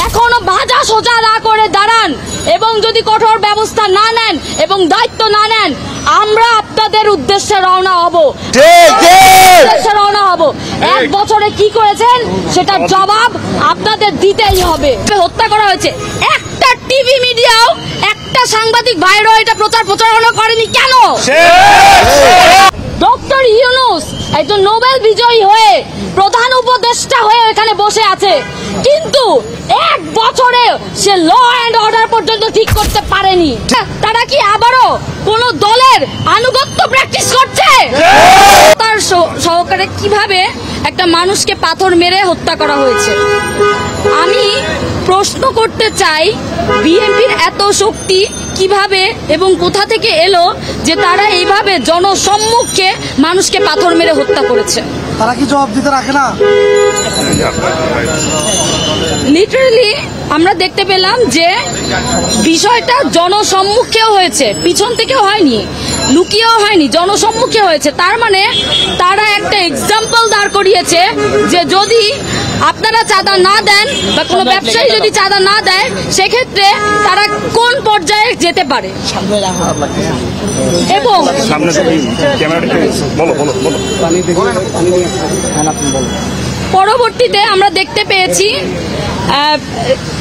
এখনো ভাজা সোজা না করে দাঁড়ান এবং যদি কঠোর ব্যবস্থা না নেন এবং দায়িত্ব না নেন আমরা আপনাদের উদ্দেশ্যে রওনা হব। এক বছরে কি করেছেন সেটার জবাব আপনাদের দিতেই হবে। হত্যা করা হয়েছে, একটা টিভি মিডিয়াও একটা সাংবাদিক ভাইরও এটা প্রচারণা করেনি কেন? ডক্টর ইউনূস একজন নোবেল বিজয়ী হয়ে প্রধান উপদেষ্টা হয়ে এখানে বসে আছে, কিন্তু এক বছরে সে ল অ্যান্ড অর্ডার পর্যন্ত ঠিক করতে পারেনি। তারা কি আবারও কোন দলের আনুগত্য প্র্যাকটিস করছে? তার সহকারে কিভাবে একটা মানুষকে পাথর মেরে হত্যা করা হয়েছে? আমি প্রশ্ন করতে চাই, বিএনপির এত শক্তি কিভাবে এবং কোথা থেকে এলো যে তারা এইভাবে জনসম্মুখে মানুষকে পাথর মেরে হত্যা করেছে? তারা কি জবাব দিতে রাখে না? লিটারালি আমরা দেখতে পেলাম যে বিষয়টা জনসম্মুখেও হয়েছে, পিছন থেকেও হয়নি, লুকিয়েও হয়নি, জনসম্মুখে হয়েছে। তার মানে তারা একটা এক্সাম্পল দাঁড় করিয়েছে যে যদি আপনারা চাঁদা না দেন বা কোনো ব্যবসায়ী যদি চাঁদা না দেয় সেক্ষেত্রে তারা কোন পর্যায়ে যেতে পারে। এবং পরবর্তীতে আমরা দেখতে পেয়েছি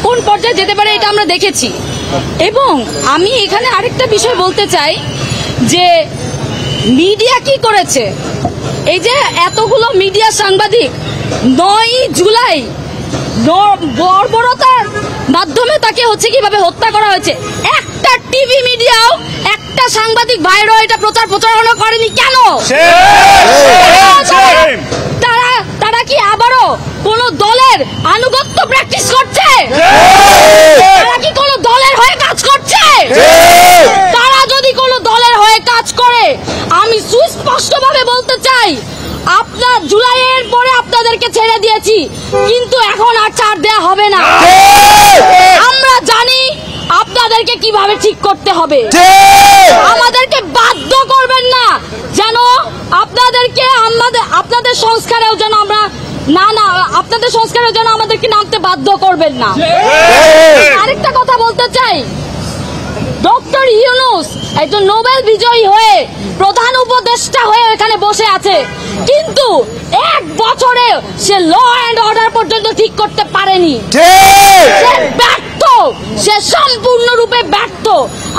কোন পর্যায়ে যেতে পারে, এটা আমরা দেখেছি। এবং আমি এখানে আরেকটা বিষয় বলতে চাই যে মিডিয়া কি করেছে, এই যে এতগুলো মিডিয়া সাংবাদিক 9 জুলাই বর্বরতার মাধ্যমে তাকে কিভাবে হত্যা করা হয়েছে, একটা টিভি মিডিয়াও একটা সাংবাদিক ভাইরও এটা প্রচারণা করেনি কেন? তারা কি আবারও কোন দলের আনুগত্য প্র্যাকটিস করছে? তারা কি কোন দলের হয়ে কাজ করছে? তারা যদি কোন দলের হয়ে কাজ করে, আমি সুস্পষ্টভাবে বলতে চাই, আপনার জুলাইয়ের পরে আপনাদেরকে ছেড়ে দিয়েছি, কিন্তু এখন আর ছাড় দেয়া হবে না। আমরা জানি আপনাদেরকে কিভাবে ঠিক করতে হবে। আমাদেরকে বাধ্য করবেন না যেন আপনাদের সংস্কারেও যেন আমরা আপনাদের সংস্কারের জন্য আমাদেরকে নামতে বাধ্য করবেন না। আরেকটা কথা বলতে চাই, ডক্টর ইউনূস একজন নোবেল বিজয়ী হয়ে প্রধান উপদেষ্টা হয়ে এখানে বসে আছে, কিন্তু এক বছরে সে ল অ্যান্ড অর্ডার পর্যন্ত ঠিক করতে পারেনি। সে ব্যর্থ, সে সম্পূর্ণরূপে ব্যর্থ।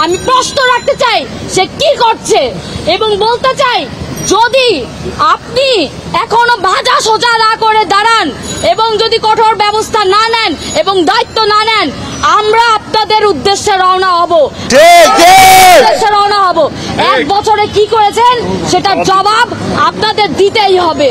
আমি প্রশ্ন রাখতে চাই সে কি করছে এবং বলতে চাই, যদি আপনি এখনো ভাজা সোজা না করে দাঁড়ান এবং যদি কঠোর ব্যবস্থা না নেন এবং দায়িত্ব না নেন আমরা আপনাদের উদ্দেশ্যে রওনা হব। এক বছরে কি করেছেন সেটার জবাব আপনাদের দিতেই হবে।